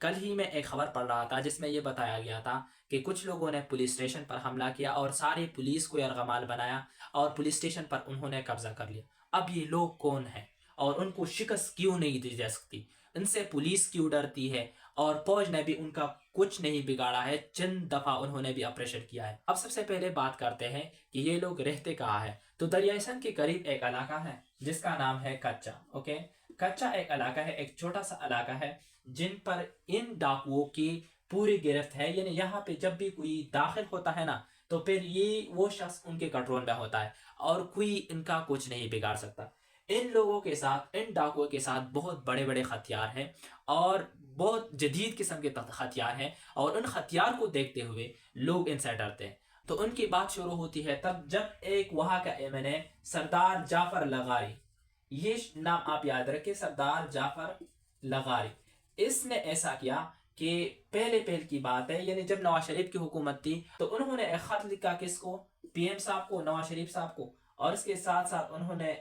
کل ہی میں ایک خبر پڑھ رہا تھا جس میں یہ بتایا گیا تھا کہ کچھ لوگوں نے پولیس اسٹیشن پر حملہ کیا اور ساری پولیس کو یرغمال بنایا اور پولیس اسٹیشن پر انہوں نے قبضہ کر لیا۔ اب یہ لوگ کون ہیں اور ان کو شکست کیوں نہیں دی جا سکتی؟ ان سے پولیس کیوں ڈرتی ہے؟ اور فوج نے بھی ان کا کچھ نہیں بگاڑا ہے، چند دفعہ انہوں نے بھی آپریشن کیا ہے۔ اب سب سے پہلے بات کرتے ہیں کہ یہ لوگ رہتے کہاں ہیں۔ تو دریائے سندھ کے قریب ایک علاقہ ہے جس کا نام ہے کچا۔ اوکے، کچا ایک علاقہ ہے، ایک چھوٹا سا علاقہ ہے جن پر ان ڈاکوؤں کی پوری گرفت ہے۔ یعنی یہاں پہ جب بھی کوئی داخل ہوتا ہے نا تو پھر یہ وہ شخص ان کے کنٹرول میں ہوتا ہے اور کوئی ان کا کچھ نہیں بگاڑ سکتا۔ ان لوگوں کے ساتھ، ان ڈاکوؤں کے ساتھ بہت بڑے بڑے ہتھیار ہیں اور بہت جدید قسم کے ہتھیار ہیں، اور ان ہتھیار کو دیکھتے ہوئے لوگ ان سے ڈرتے ہیں۔ تو ان کی بات شروع ہوتی ہے تب جب ایک وہاں کا MNA سردار جعفر لغاری، یہ نام آپ یاد رکھیں، سردار جعفر لغاری، اس نے ایسا کیا کہ پہلے کی بات ہے، یعنی جب نواز شریف کی حکومت تھی تو انہوں نے ایک خط لکھا، کس کو؟ PM صاحب کو، نواز شریف صاحب کو، اور اس کے ساتھ ساتھ انہوں نے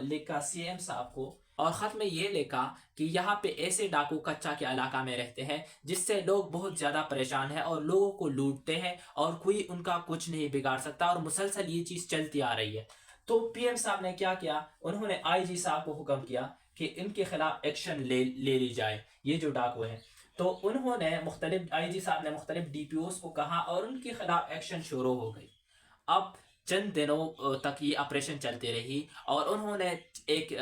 لکھا CM صاحب کو، اور خط میں یہ لکھا کہ یہاں پہ ایسے ڈاکو کچا کے علاقہ میں رہتے ہیں جس سے لوگ بہت زیادہ پریشان ہیں اور لوگوں کو لوٹتے ہیں اور کوئی ان کا کچھ نہیں بگاڑ سکتا، اور مسلسل یہ چیز چلتی آ رہی ہے۔ تو PM صاحب نے کیا کیا؟ انہوں نے IG صاحب کو حکم کیا کہ ان کے خلاف ایکشن لے لی جائے، یہ جو ڈاکو ہیں۔ تو انہوں نے مختلف IG صاحب نے مختلف DPOs کو کہا اور ان کے خلاف ایکشن شروع ہو گئی۔ اب چند دنوں تک یہ آپریشن چلتی رہی اور انہوں نے ایک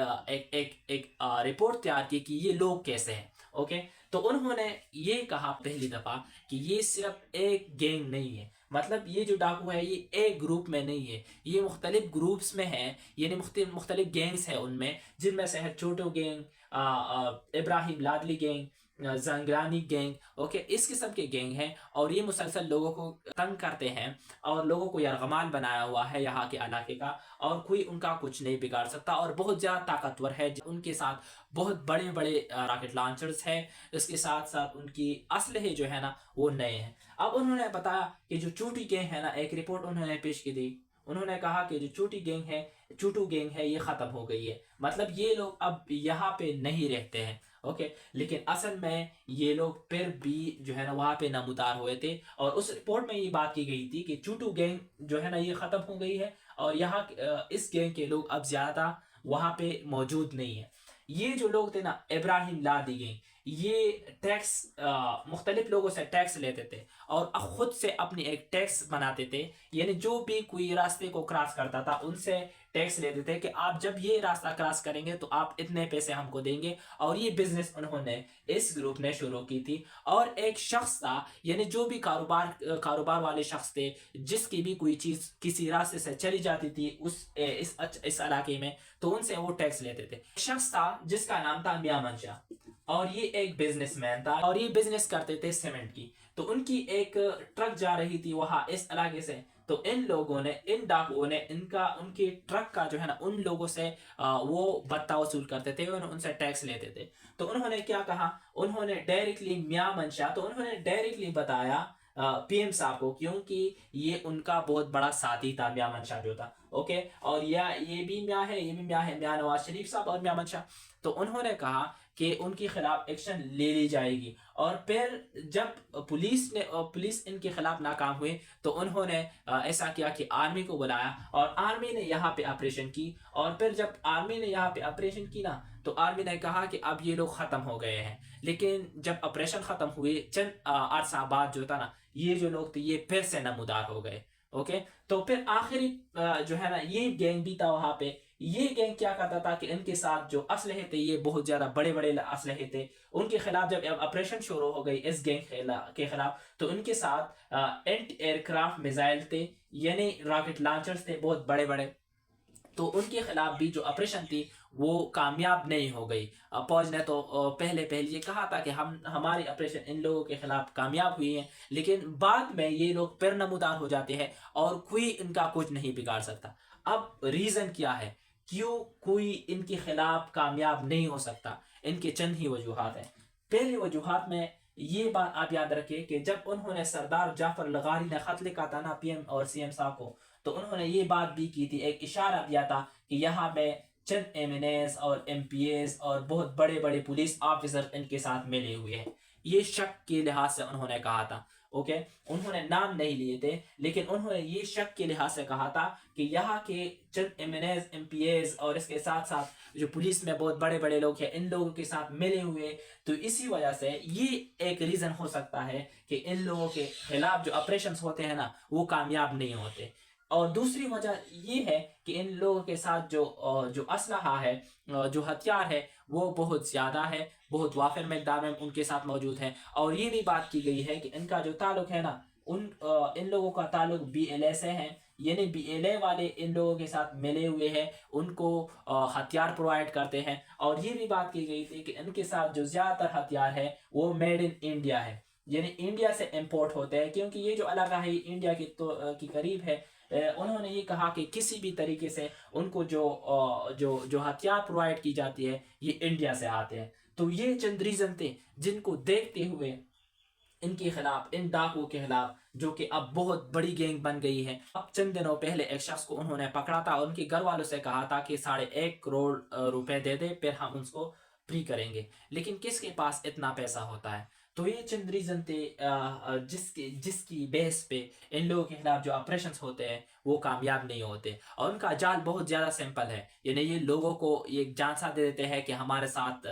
رپورٹ تیار کی کہ یہ لوگ کیسے ہیں۔ اوکے، تو انہوں نے یہ کہا پہلی دفعہ کہ یہ صرف ایک گینگ نہیں ہے، مطلب یہ جو ڈاکو ہے یہ ایک گروپ میں نہیں ہے، یہ مختلف گروپس میں ہیں، یعنی مختلف گینگز ہیں ان میں، جن میں سے ہے چھوٹو گینگ، ابراہیم لادلی گینگ، زنگرانی گینگ۔ اوکے، اس قسم کے گینگ ہیں اور یہ مسلسل لوگوں کو تنگ کرتے ہیں اور لوگوں کو یرغمال بنایا ہوا ہے یہاں کے علاقے کا، اور کوئی ان کا کچھ نہیں بگاڑ سکتا، اور بہت زیادہ طاقتور ہے۔ ان کے ساتھ بہت بڑے بڑے راکٹ لانچرز ہیں، اس کے ساتھ ساتھ ان کی اسلحے جو ہے نا وہ نئے ہیں۔ اب انہوں نے بتایا کہ جو چوٹی گینگ ہے نا، ایک رپورٹ انہوں نے پیش کی تھی، انہوں نے کہا کہ جو چوٹو گینگ ہے یہ ختم ہو گئی ہے، مطلب یہ لوگ اب یہاں پہ نہیں رہتے ہیں۔ اوکے، لیکن اصل میں یہ لوگ پھر بھی جو ہے نا وہاں پہ نمودار ہوئے تھے، اور اس رپورٹ میں یہ بات کی گئی تھی کہ چوٹو گینگ جو ہے نا یہ ختم ہو گئی ہے اور یہاں اس گینگ کے لوگ اب زیادہ وہاں پہ موجود نہیں ہیں۔ یہ جو لوگ تھے نا، ابراہیم لادی گینگ، یہ ٹیکس مختلف لوگوں سے ٹیکس لیتے تھے اور خود سے اپنی ایک ٹیکس بناتے تھے، یعنی جو بھی کوئی راستے کو کراس کرتا تھا ان سے ٹیکس لیتے تھے کہ آپ جب یہ راستہ کراس کریں گے تو آپ اتنے پیسے ہم کو دیں گے، اور یہ بزنس انہوں نے اس گروپ نے شروع کی تھی۔ اور ایک شخص تھا، یعنی جو بھی کاروبار والے شخص تھے، جس کی بھی کوئی چیز کسی راستے سے چلی جاتی تھی اس علاقے میں، تو ان سے وہ ٹیکس لیتے تھے۔ ایک شخص تھا جس کا نام تھا میاں منشا، اور یہ ایک بزنس مین تھا اور یہ بزنس کرتے تھے سیمنٹ کی۔ تو ان کی ایک ٹرک جا رہی تھی وہاں اس علاقے سے، تو ان لوگوں نے، ان ڈاکوؤں نے ان کی ٹرک کا جو ہے نا ان لوگوں سے وہ بتہ وصول کرتے تھے، ان سے ٹیکس لیتے تھے۔ تو انہوں نے کیا کہا؟ انہوں نے ڈائریکٹلی میاں منشا، تو انہوں نے ڈائریکٹلی بتایا PM صاحب کو، کیونکہ یہ ان کا بہت بڑا ساتھی تھا میاں منشا جو تھا۔ اوکے، اور یہ بھی میاں ہے، یہ بھی میاں ہے، میاں نواز شریف صاحب اور میاں منشا۔ تو انہوں نے کہا کہ ان کے خلاف ایکشن لے لی جائے گی، اور پھر جب پولیس ان کے خلاف ناکام ہوئی تو انہوں نے ایسا کیا کہ آرمی کو بلایا، اور آرمی نے یہاں پہ آپریشن کی، اور پھر جب آرمی نے یہاں پہ آپریشن کی نا تو آرمی نے کہا کہ اب یہ لوگ ختم ہو گئے ہیں۔ لیکن جب آپریشن ختم ہوئے چند عرصہ بعد جو تھا نا، یہ جو لوگ تھے یہ پھر سے نمودار ہو گئے۔ اوکے، تو پھر آخری جو ہے نا یہ گینگ بھی تھا وہاں پہ۔ یہ گینگ کیا کرتا تھا کہ ان کے ساتھ جو اسلحے تھے یہ بہت زیادہ بڑے بڑے اسلحے تھے، ان کے خلاف جب آپریشن شروع ہو گئی اس گینگ کے خلاف، تو ان کے ساتھ اینٹی ایئر کرافٹ میزائل تھے، یعنی راکٹ لانچرز تھے بہت بڑے بڑے۔ تو ان کے خلاف بھی جو آپریشن تھی وہ کامیاب نہیں ہو گئی۔ فوج نے تو پہلے یہ کہا تھا کہ ہماری آپریشن ان لوگوں کے خلاف کامیاب ہوئی ہے، لیکن بعد میں یہ لوگ پھر نمودار ہو جاتے ہیں اور کوئی ان کا کچھ نہیں بگاڑ سکتا۔ اب ریزن کیا ہے کیوں کوئی ان کے خلاف کامیاب نہیں ہو سکتا؟ ان کے چند ہی وجوہات ہیں۔ پہلی وجوہات میں یہ بات آپ یاد رکھیں کہ جب انہوں نے سردار جعفر لغاری نے خط لکھا تھا نا PM اور CM صاحب کو، تو انہوں نے یہ بات بھی کی تھی، ایک اشارہ دیا تھا کہ یہاں پہ چند MNAs اور MPAs اور بہت بڑے بڑے پولیس آفیسر ان کے ساتھ ملے ہوئے ہیں۔ یہ شک کے لحاظ سے انہوں نے کہا تھا. اوکے, انہوں نے نام نہیں لیے تھے لیکن انہوں نے یہ شک کے لحاظ سے کہا تھا کہ یہاں کے چند ایم پی ایز اور اس کے ساتھ ساتھ جو پولیس میں بہت بڑے بڑے لوگ ہیں ان لوگوں کے ساتھ ملے ہوئے, تو اسی وجہ سے یہ ایک ریزن ہو سکتا ہے کہ ان لوگوں کے خلاف جو آپریشنز ہوتے ہیں نا وہ کامیاب نہیں ہوتے. اور دوسری وجہ یہ ہے کہ ان لوگوں کے ساتھ جو اسلحہ ہے, جو ہتھیار ہے, وہ بہت زیادہ ہے, بہت وافر مقدار میں ان کے ساتھ موجود ہے. اور یہ بھی بات کی گئی ہے کہ ان کا جو تعلق ہے نا ان لوگوں کا تعلق بی ایل اے سے ہے, یعنی بی ایل اے والے ان لوگوں کے ساتھ ملے ہوئے ہیں, ان کو ہتھیار پرووائڈ کرتے ہیں. اور یہ بھی بات کی گئی تھی کہ ان کے ساتھ جو زیادہ تر ہتھیار ہے وہ میڈ ان انڈیا ہے, یعنی انڈیا سے امپورٹ ہوتے ہیں, کیونکہ یہ جو علاقہ ہے انڈیا کی قریب ہے. انہوں نے یہ کہا کہ کسی بھی طریقے سے ان کو جو ہتھیار پرووائڈ کی جاتی ہے یہ انڈیا سے آتے ہیں. تو یہ چند ریزن تھے جن کو دیکھتے ہوئے ان کے خلاف, ان ڈاکو کے خلاف, جو کہ اب بہت بڑی گینگ بن گئی ہے. اب چند دنوں پہلے ایک شخص کو انہوں نے پکڑا تھا اور ان کے گھر والوں سے کہا تھا کہ 1.5 کروڑ روپے دے دے پھر ہم اس کو فری کریں گے, لیکن کس کے پاس اتنا پیسہ ہوتا ہے. تو یہ چند ریزن تھے جس کی بیس پہ ان لوگوں کے خلاف جو آپریشنز ہوتے ہیں وہ کامیاب نہیں ہوتے. اور ان کا جال بہت زیادہ سمپل ہے, یعنی یہ لوگوں کو یہ جھانسا دے دیتے ہیں کہ ہمارے ساتھ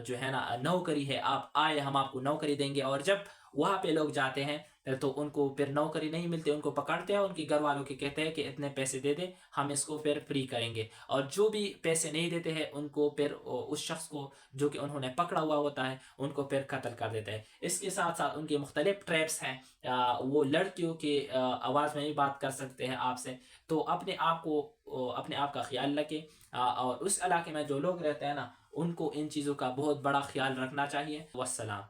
جو ہے نا نوکری ہے, آپ آئے ہم آپ کو نوکری دیں گے. اور جب وہاں پہ لوگ جاتے ہیں تو ان کو پھر نوکری نہیں ملتی, ان کو پکڑتے ہیں, ان کے گھر والوں کے کہتے ہیں کہ اتنے پیسے دے دے ہم اس کو پھر فری کریں گے. اور جو بھی پیسے نہیں دیتے ہیں ان کو پھر اس شخص کو جو کہ انہوں نے پکڑا ہوا ہوتا ہے ان کو پھر قتل کر دیتے ہیں. اس کے ساتھ ساتھ ان کے مختلف ٹریپس ہیں, وہ لڑکیوں کی آواز میں بھی بات کر سکتے ہیں آپ سے. تو اپنے آپ کا خیال رکھیں, اور اس علاقے میں جو لوگ رہتے ہیں نا ان کو ان چیزوں کا بہت بڑا خیال رکھنا چاہیے. والسلام.